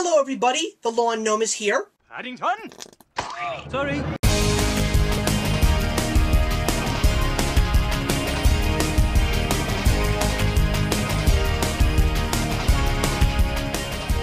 Hello everybody, the Lawn Gnome is here. Paddington? Sorry.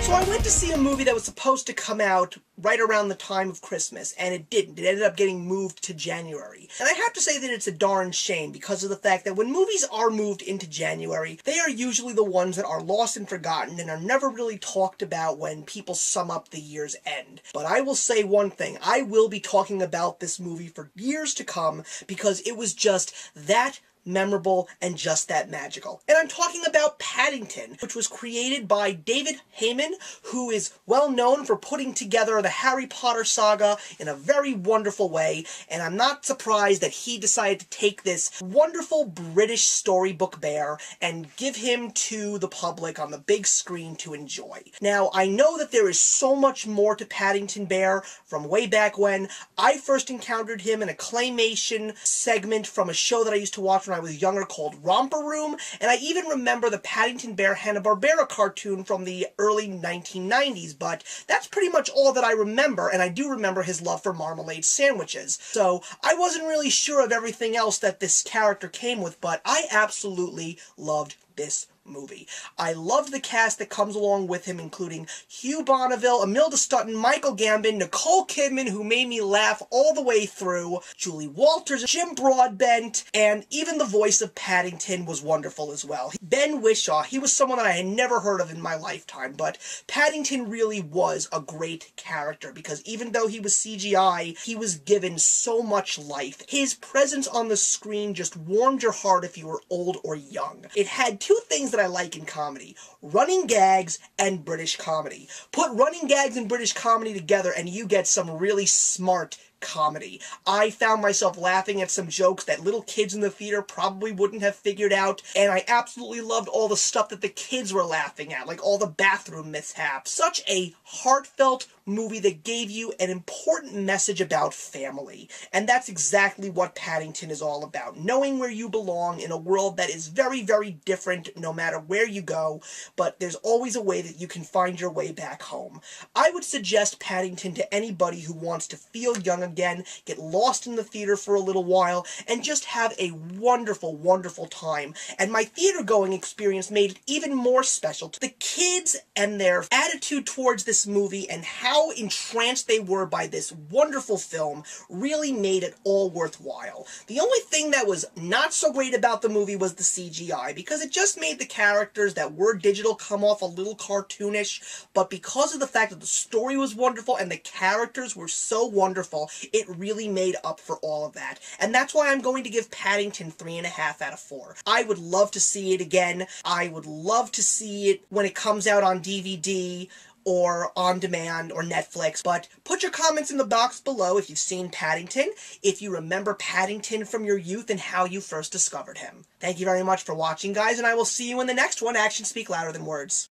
So I went to see a movie that was supposed to come out right around the time of Christmas, and it didn't. It ended up getting moved to January. And I have to say that it's a darn shame because of the fact that when movies are moved into January, they are usually the ones that are lost and forgotten and are never really talked about when people sum up the year's end. But I will say one thing, I will be talking about this movie for years to come because it was just that memorable and just that magical. And I'm talking about Paddington, which was created by David Heyman, who is well known for putting together the Harry Potter saga in a very wonderful way, and I'm not surprised that he decided to take this wonderful British storybook bear and give him to the public on the big screen to enjoy. Now, I know that there is so much more to Paddington Bear from way back when. I first encountered him in a claymation segment from a show that I used to watch when I was younger called Romper Room, and I even remember the Paddington Bear Hanna-Barbera cartoon from the early 1990s, but that's pretty much all that I remember, and I do remember his love for marmalade sandwiches. So I wasn't really sure of everything else that this character came with, but I absolutely loved this movie. I loved the cast that comes along with him, including Hugh Bonneville, Imelda Staunton, Michael Gambon, Nicole Kidman, who made me laugh all the way through, Julie Walters, Jim Broadbent, and even the voice of Paddington was wonderful as well. Ben Whishaw, he was someone that I had never heard of in my lifetime, but Paddington really was a great character because even though he was CGI, he was given so much life. His presence on the screen just warmed your heart if you were old or young. It had two things that I like in comedy: running gags and British comedy. Put running gags and British comedy together and you get some really smart comedy. I found myself laughing at some jokes that little kids in the theater probably wouldn't have figured out, and I absolutely loved all the stuff that the kids were laughing at, like all the bathroom mishaps. Such a heartfelt movie that gave you an important message about family, and that's exactly what Paddington is all about. Knowing where you belong in a world that is very, very different no matter where you go, but there's always a way that you can find your way back home. I would suggest Paddington to anybody who wants to feel young again, get lost in the theater for a little while, and just have a wonderful, wonderful time. And my theater-going experience made it even more special. The kids and their attitude towards this movie and how entranced they were by this wonderful film really made it all worthwhile. The only thing that was not so great about the movie was the CGI, because it just made the characters that were digital come off a little cartoonish, but because of the fact that the story was wonderful and the characters were so wonderful, it really made up for all of that. And that's why I'm going to give Paddington 3.5 out of 4. I would love to see it again. I would love to see it when it comes out on DVD or on demand or Netflix, but put your comments in the box below if you've seen Paddington, if you remember Paddington from your youth and how you first discovered him. Thank you very much for watching, guys, and I will see you in the next one. Actions speak louder than words.